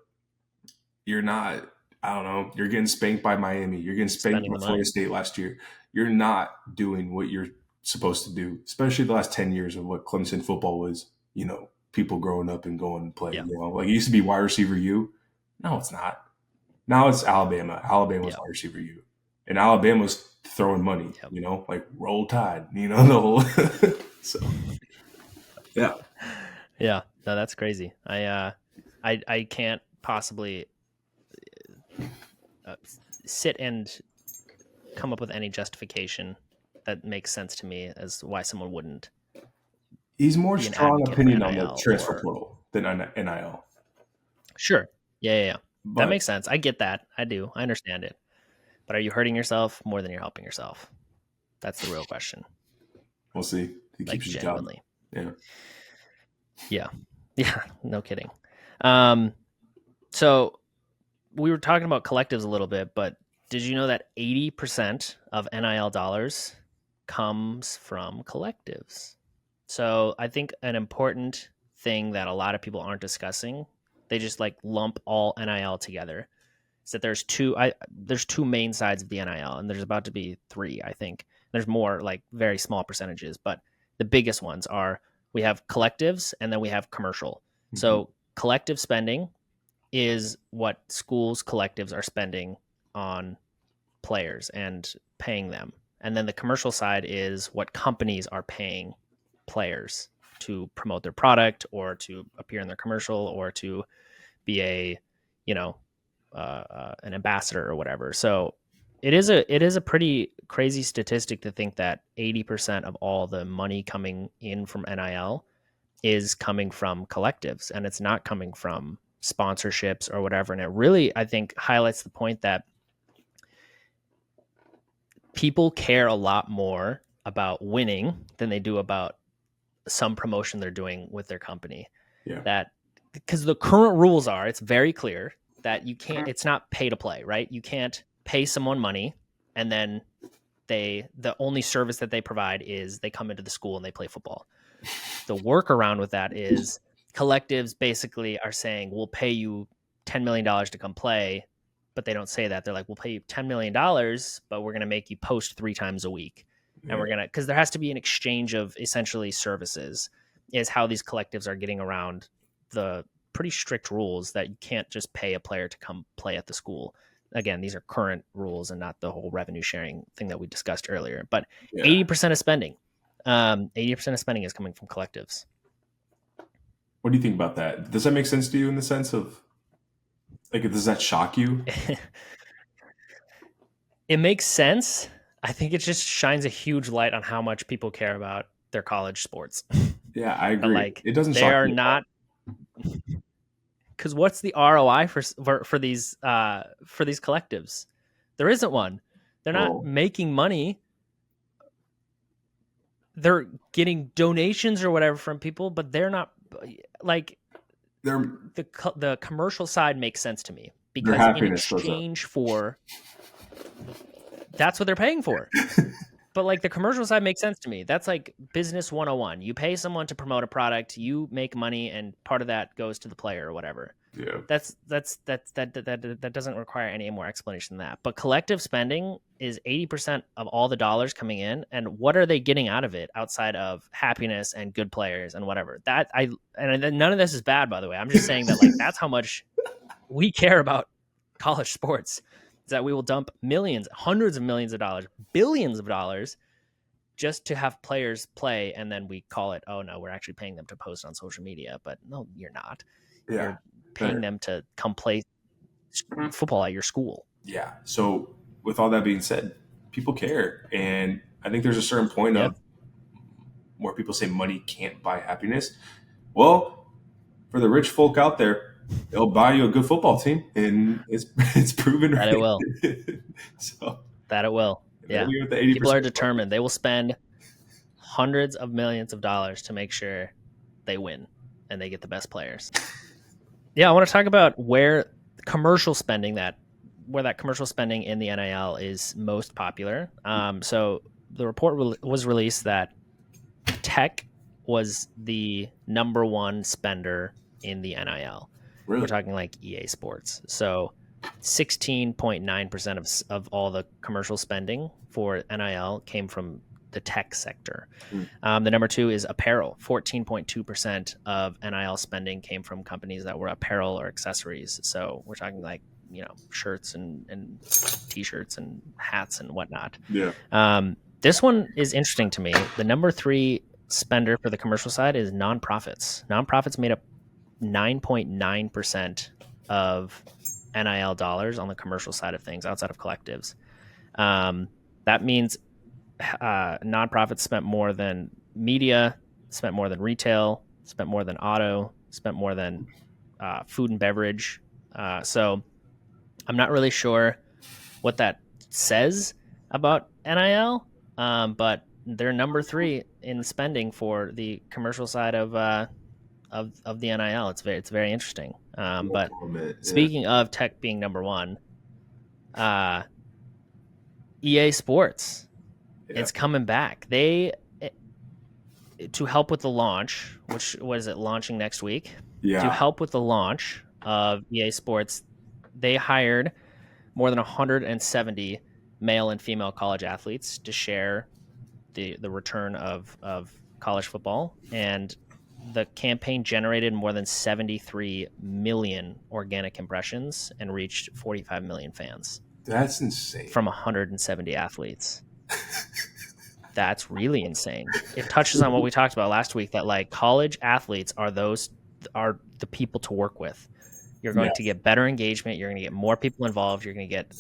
B: you're not. I don't know. You're getting spanked by Miami. You're getting spanked by Florida State last year. You're not doing what you're supposed to do, especially the last 10 years of what Clemson football was. People growing up and going and playing. Like it used to be wide receiver U. No, it's not. Now it's Alabama. Alabama's wide receiver U, and Alabama's throwing money. Like Roll Tide. The whole. So. Yeah.
A: Yeah. No, that's crazy. I can't possibly sit and come up with any justification that makes sense to me as why someone wouldn't.
B: He's more strong opinion on the transfer portal than on NIL.
A: Sure. Yeah. But that makes sense. I get that. I do. I understand it. But are you hurting yourself more than you're helping yourself? That's the real question.
B: We'll see. He keeps his job. Yeah.
A: Yeah. Yeah. No kidding. So we were talking about collectives a little bit, but did you know that 80% of NIL dollars comes from collectives? So I think an important thing that a lot of people aren't discussing, they just like lump all NIL together. Is that there's two main sides of the NIL, and there's about to be three, I think. There's more like very small percentages, but the biggest ones are we have collectives and then we have commercial.
B: Mm-hmm.
A: So collective spending is what schools collectives are spending on players and paying them. And then the commercial side is what companies are paying players to promote their product or to appear in their commercial or to be a, you know, an ambassador or whatever. So it is a pretty crazy statistic to think that 80% of all the money coming in from NIL is coming from collectives, and it's not coming from sponsorships or whatever. And it really, I think, highlights the point that people care a lot more about winning than they do about some promotion they're doing with their company.
B: Yeah.
A: That because the current rules are, it's very clear that you can't, it's not pay to play, right? You can't pay someone money and then the only service that they provide is they come into the school and they play football. The workaround with that is collectives basically are saying, we'll pay you $10 million to come play, but they don't say that. They're like, we'll pay you $10 million, but we're going to make you post 3 times a week. Yeah. And we're going to, because there has to be an exchange of essentially services, is how these collectives are getting around the pretty strict rules that you can't just pay a player to come play at the school. Again, these are current rules and not the whole revenue sharing thing that we discussed earlier. But 80% of spending, 80% of spending is coming from collectives.
B: What do you think about that? Does that make sense to you in the sense of, like, does that shock you?
A: It makes sense. I think it just shines a huge light on how much people care about their college sports.
B: Yeah, I agree.
A: But like,
B: it doesn't
A: they
B: shock
A: are
B: me
A: not, because what's the ROI for these collectives? There isn't one. They're not making money. They're getting donations or whatever from people, but they're not like the commercial side makes sense to me, because in exchange for that's what they're paying for. But like the commercial side makes sense to me. That's like business 101. You pay someone to promote a product, you make money, and part of that goes to the player or whatever.
B: Yeah.
A: That doesn't require any more explanation than that. But collective spending is 80% of all the dollars coming in, and what are they getting out of it outside of happiness and good players and whatever? And none of this is bad, by the way. I'm just saying that like that's how much we care about college sports. Is that we will dump millions, hundreds of millions of dollars, billions of dollars just to have players play, and then we call it, oh no, we're actually paying them to post on social media. But no, you're not.
B: Yeah.
A: You're paying them to come play football at your school.
B: Yeah. So with all that being said, people care. And I think there's a certain point of where people say money can't buy happiness. Well, for the rich folk out there, they'll buy you a good football team, and it's proven
A: that it will.
B: So
A: that it will. Yeah. People are determined. They will spend hundreds of millions of dollars to make sure they win and they get the best players. Yeah, I want to talk about where commercial spending in the NIL is most popular. So the report was released that tech was the number one spender in the NIL.
B: Really?
A: We're talking like EA Sports. So 16.9% of all the commercial spending for NIL came from the tech sector. The number 2 is apparel. 14.2% of NIL spending came from companies that were apparel or accessories. So we're talking like, shirts and t-shirts and hats and whatnot.
B: Yeah.
A: This one is interesting to me. The number 3 spender for the commercial side is nonprofits. Nonprofits made up 9.9% of NIL dollars on the commercial side of things outside of collectives. That means nonprofits spent more than media, spent more than retail, spent more than auto, spent more than food and beverage. So I'm not really sure what that says about NIL, but they're number 3 in spending for the commercial side of the NIL. It's very interesting. But speaking of tech being number 1, EA Sports, it's coming back. They to help with the launch, which was it launching next week?
B: Yeah.
A: To help with the launch of EA Sports, they hired more than 170 male and female college athletes to share the return of college football, and the campaign generated more than 73 million organic impressions and reached 45 million fans.
B: That's insane.
A: From 170 athletes. That's really insane. It touches on what we talked about last week, that like college athletes are the people to work with. You're going to get better engagement. You're going to get more people involved. You're going to get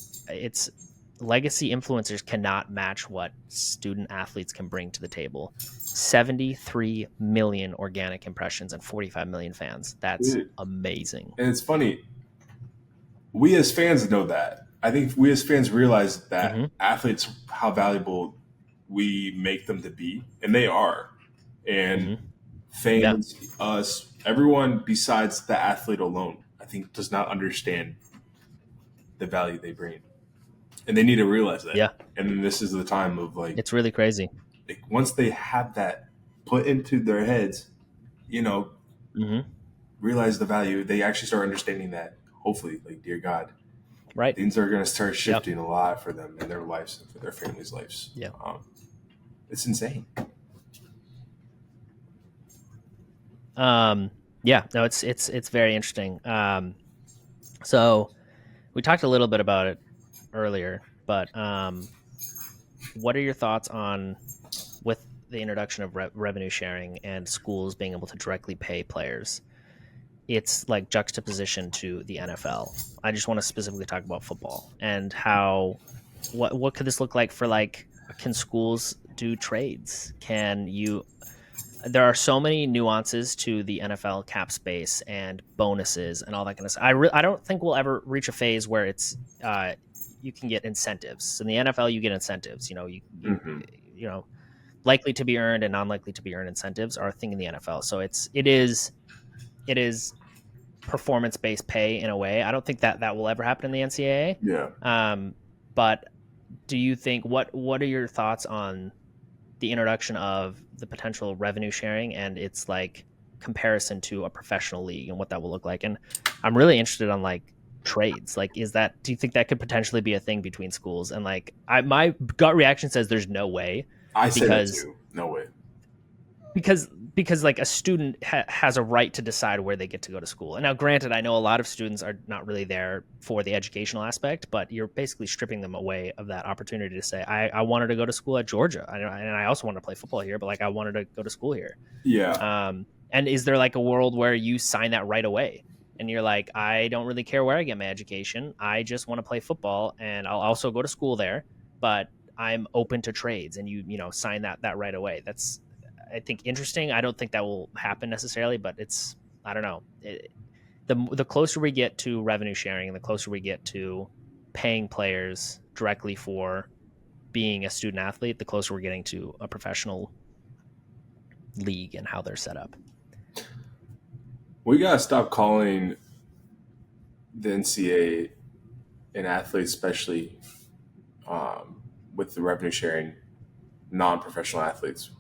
A: legacy influencers cannot match what student athletes can bring to the table. 73 million organic impressions and 45 million fans. That's amazing.
B: And it's funny. We as fans know that. I think we as fans realize that athletes, how valuable we make them to be, and they are. And fans, us, everyone besides the athlete alone, I think does not understand the value they bring. And they need to realize that.
A: Yeah.
B: And then this is the time of like,
A: it's really crazy.
B: Like, once they have that put into their heads, realize the value, they actually start understanding that, hopefully, like, dear God,
A: right,
B: things are going to start shifting a lot for them in their lives and for their families' lives.
A: Yeah.
B: It's insane.
A: Yeah, no, it's very interesting. So we talked a little bit about it earlier, but what are your thoughts on with the introduction of revenue sharing and schools being able to directly pay players? It's like juxtaposition to the NFL. I just want to specifically talk about football and how what could this look like for, like, can schools do trades? There are so many nuances to the NFL cap space and bonuses and all that kind of stuff. I don't think we'll ever reach a phase where it's you can get incentives. In the NFL, you get incentives. You know, likely to be earned and non-likely to be earned incentives are a thing in the NFL. So it is performance-based pay in a way. I don't think that will ever happen in the NCAA.
B: Yeah.
A: But do you think what are your thoughts on the introduction of the potential revenue sharing and its like comparison to a professional league and what that will look like? And I'm really interested on like trades. Like, do you think that could potentially be a thing between schools? And like, my gut reaction says there's no way.
B: I say that too. No way.
A: Because like a student has a right to decide where they get to go to school. And now, granted, I know a lot of students are not really there for the educational aspect, but you're basically stripping them away of that opportunity to say, I wanted to go to school at Georgia, and I also want to play football here, but like I wanted to go to school here.
B: Yeah.
A: And is there like a world where you sign that right away? And you're like, I don't really care where I get my education. I just want to play football, and I'll also go to school there, but I'm open to trades, and you sign that right away. That's, I think, interesting. I don't think that will happen necessarily, but I don't know. The closer we get to revenue sharing and the closer we get to paying players directly for being a student athlete, the closer we're getting to a professional league and how they're set up.
B: We got to stop calling the NCAA and athletes, especially with the revenue sharing, non-professional athletes.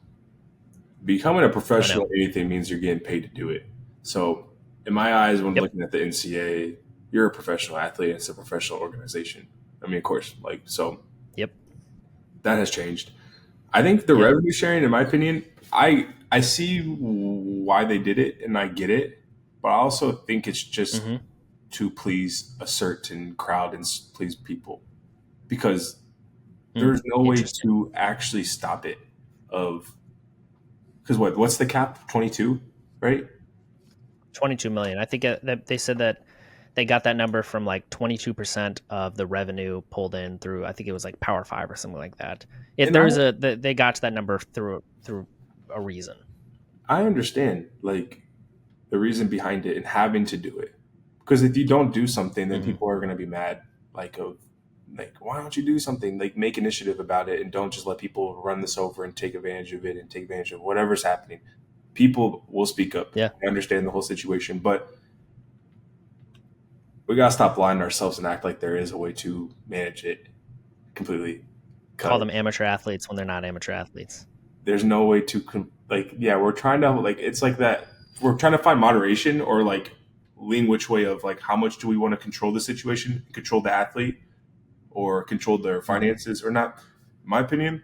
B: Becoming a professional at anything means you're getting paid to do it. So in my eyes, when looking at the NCAA, you're a professional athlete. It's a professional organization. I mean, of course, that has changed. I think the revenue sharing, in my opinion, I see why they did it and I get it, but I also think it's just to please a certain crowd and please people, because there's no way to actually stop it. Because what's the cap? 22, right?
A: 22 million. I think that they said that they got that number from like 22% of the revenue pulled in through, I think it was like Power 5 or something like that. They got to that number through a reason.
B: I understand like the reason behind it and having to do it, because if you don't do something, then people are going to be mad. Like, like, why don't you do something? Like, make initiative about it and don't just let people run this over and take advantage of it and take advantage of whatever's happening. People will speak up.
A: Yeah.
B: I understand the whole situation, but we gotta stop blinding ourselves and act like there is a way to manage it completely.
A: Call them amateur athletes when they're not amateur athletes.
B: There's no way to we're trying to it's like that. We're trying to find moderation or like lean which way of like how much do we want to control the situation, control the athlete, or control their finances or not. In my opinion,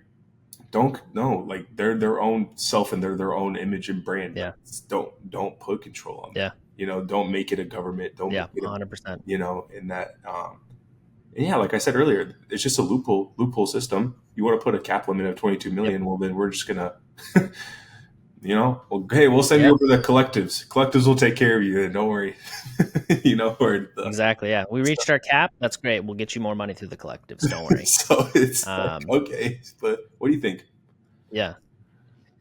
B: don't no like they're their own self and they're their own image and brand.
A: Yeah.
B: Don't put control on them.
A: Yeah.
B: Don't make it a government. Don't make it
A: 100%.
B: In that and yeah, like I said earlier, it's just a loophole system. You want to put a cap limit of 22 million, well then we're just gonna hey, we'll send you over to the collectives. Collectives will take care of you, then don't worry.
A: Exactly. Yeah. We reached our cap. That's great. We'll get you more money through the collectives. Don't worry.
B: So it's okay. But what do you think?
A: Yeah.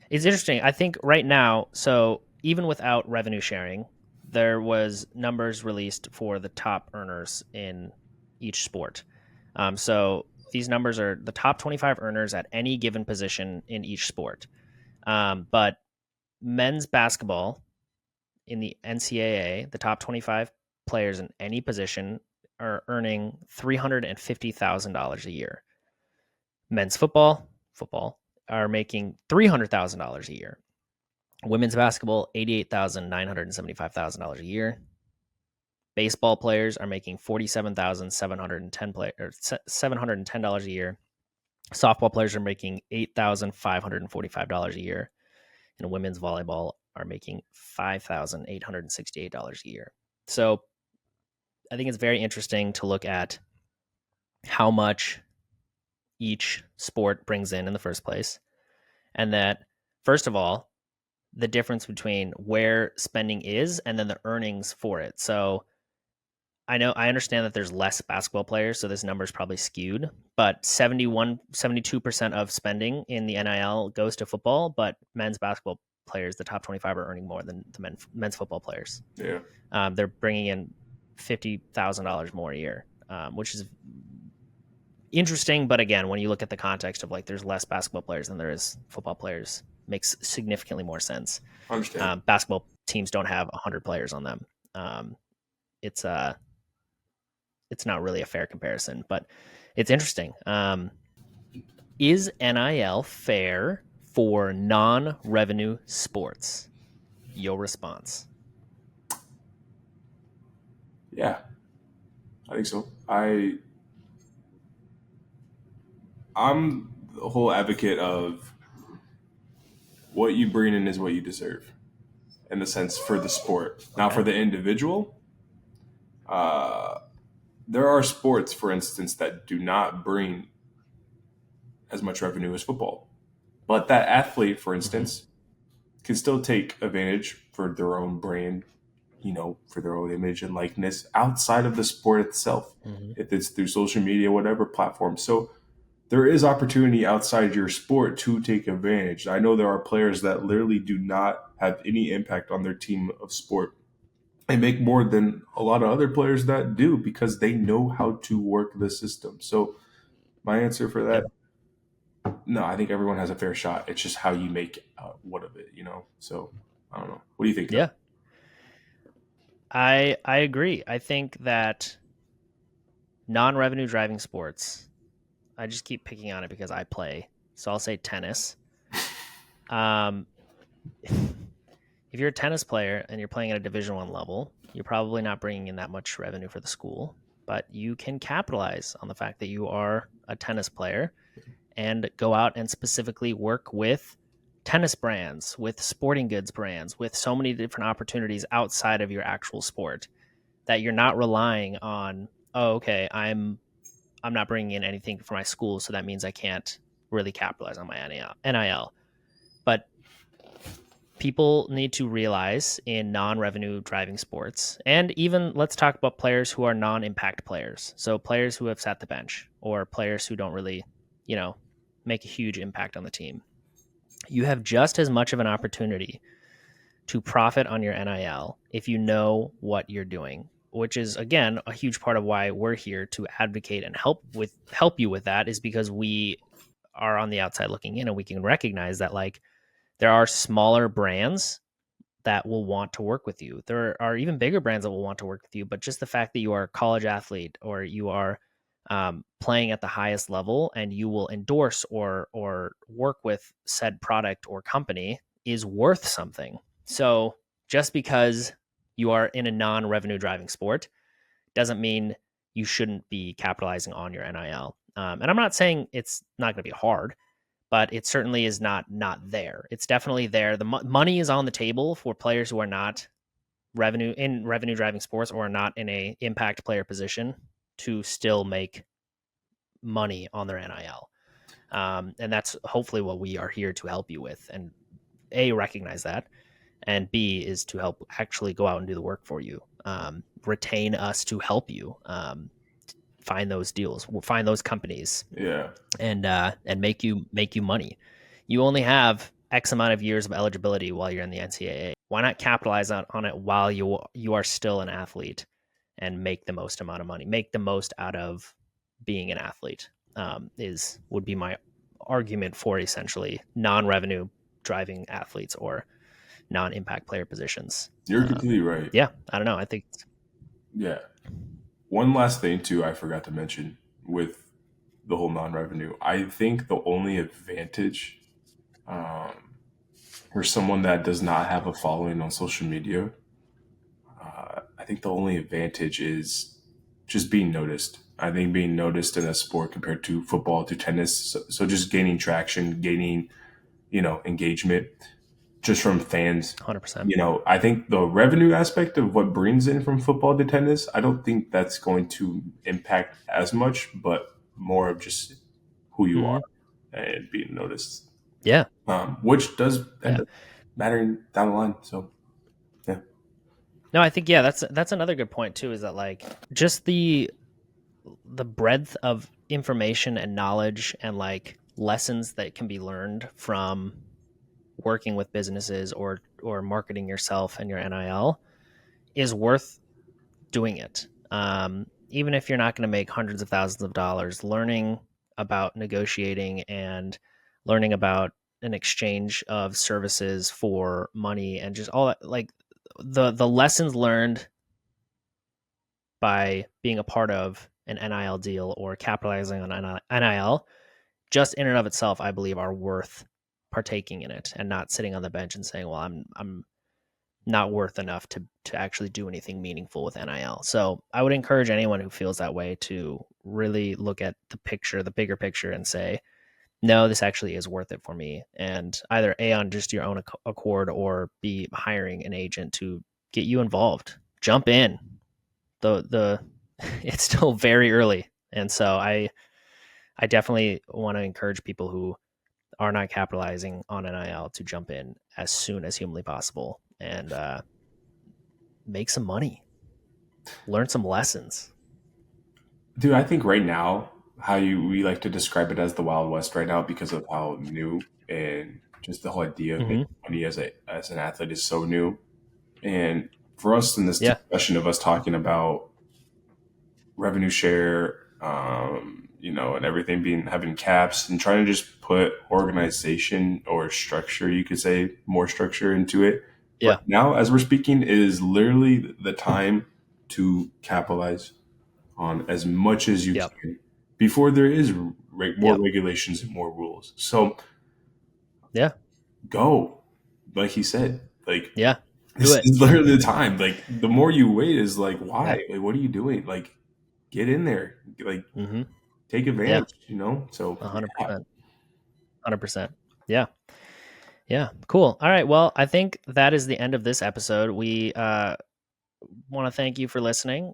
A: It's interesting. I think right now, so even without revenue sharing, there was numbers released for the top earners in each sport. So these numbers are the top 25 earners at any given position in each sport. But men's basketball in the NCAA, the top 25 players in any position are earning $350,000 a year. Men's football are making $300,000 a year. Women's basketball, $88,975 a year. Baseball players are making $47,710 a year. Softball players are making $8,545 a year. And women's volleyball are making $5,868 a year. So I think it's very interesting to look at how much each sport brings in the first place. And that, first of all, the difference between where spending is and then the earnings for it. So I understand that there's less basketball players, so this number is probably skewed, but 72% of spending in the NIL goes to football, but men's basketball players, the top 25, are earning more than the men's football players.
B: Yeah.
A: They're bringing in $50,000 more a year, which is interesting. But again, when you look at the context of like there's less basketball players than there is football players, makes significantly more sense.
B: I understand.
A: Basketball teams don't have 100 players on them. It's not really a fair comparison, but it's interesting. Is NIL fair for non-revenue sports? Your response?
B: Yeah, I think so. I'm the whole advocate of what you bring in is what you deserve, in the sense for the sport. Now, for the individual, there are sports, for instance, that do not bring as much revenue as football. But that athlete, for instance, can still take advantage for their own brand, for their own image and likeness outside of the sport itself, if it's through social media, whatever platform. So there is opportunity outside your sport to take advantage. I know there are players that literally do not have any impact on their team of sport and make more than a lot of other players that do because they know how to work the system. So my answer for that, no, I think everyone has a fair shot. It's just how you make what of it, So I don't know. What do you think?
A: Yeah, I agree. I think that non-revenue driving sports, I just keep picking on it because I play. So I'll say tennis. If you're a tennis player and you're playing at a Division I level, you're probably not bringing in that much revenue for the school, but you can capitalize on the fact that you are a tennis player and go out and specifically work with tennis brands, with sporting goods brands, with so many different opportunities outside of your actual sport that you're not relying on, I'm not bringing in anything for my school, so that means I can't really capitalize on my NIL. But people need to realize in non-revenue driving sports, and even let's talk about players who are non-impact players. So players who have sat the bench or players who don't really, make a huge impact on the team. You have just as much of an opportunity to profit on your NIL if you know what you're doing. which is again a huge part of why we're here to advocate and help you with that, is because we are on the outside looking in, and we can recognize that like there are smaller brands that will want to work with you. There are even bigger brands that will want to work with you, but just the fact that you are a college athlete or you are playing at the highest level and you will endorse or work with said product or company is worth something. So just because you are in a non-revenue driving sport doesn't mean you shouldn't be capitalizing on your NIL. And I'm not saying it's not going to be hard, but it certainly is not there. It's definitely there. The money is on the table for players who are not revenue driving sports or are not in a impact player position to still make money on their NIL. And that's hopefully what we are here to help you with. And A, recognize that, and B, is to help actually go out and do the work for you. Retain us to help you find those deals, find those companies, and make you money. You only have X amount of years of eligibility while you're in the NCAA. Why not capitalize on it while you are still an athlete and make the most amount of money, make the most out of being an athlete? Would be my argument for essentially non-revenue driving athletes or non-impact player positions.
B: You're completely right.
A: Yeah, I don't know. I think.
B: Yeah. One last thing too, I forgot to mention with the whole non-revenue. I think the only advantage for someone that does not have a following on social media, I think the only advantage is just being noticed. I think being noticed in a sport compared to football, to tennis, so just gaining traction, gaining, engagement just from fans.
A: 100%.
B: I think the revenue aspect of what brings in from football to tennis, I don't think that's going to impact as much, but more of just who you are and being noticed.
A: Yeah.
B: Which does end up mattering down the line. So, yeah.
A: No, I think, yeah, that's another good point too, is that like just the breadth of information and knowledge and like lessons that can be learned from working with businesses or marketing yourself and your NIL is worth doing it. Even if you're not going to make hundreds of thousands of dollars, learning about negotiating and learning about an exchange of services for money and just all that, like the lessons learned by being a part of an NIL deal or capitalizing on NIL, just in and of itself, I believe are worth partaking in it and not sitting on the bench and saying, well, I'm not worth enough to actually do anything meaningful with NIL. So I would encourage anyone who feels that way to really look at the bigger picture and say, no, this actually is worth it for me. And either A, on just your own accord, or B, hiring an agent to get you involved. Jump in. It's still very early. And so I definitely want to encourage people who are not capitalizing on NIL to jump in as soon as humanly possible and make some money, learn some lessons.
B: Dude, I think right now, we like to describe it as the Wild West right now because of how new and just the whole idea of making money as an athlete is so new. And for us in this discussion of us talking about revenue share, and everything having caps and trying to just put organization or structure, you could say more structure into it.
A: Yeah.
B: But now, as we're speaking, it is literally the time to capitalize on as much as you can before there is more regulations and more rules. So, go, like he said, like, this is literally the time. Like, the more you wait is like, why? Like, what are you doing? Like, get in there. Like, take advantage, So
A: 100%. 100%. Yeah. Yeah. Cool. All right. Well, I think that is the end of this episode. We want to thank you for listening.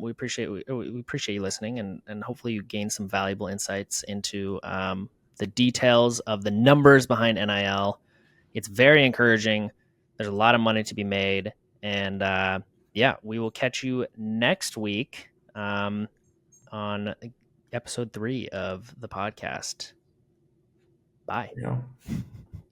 A: We appreciate you listening, and hopefully you gain some valuable insights into the details of the numbers behind NIL. It's very encouraging. There's a lot of money to be made, and we will catch you next week on episode 3 of the podcast. Bye.
B: Yeah.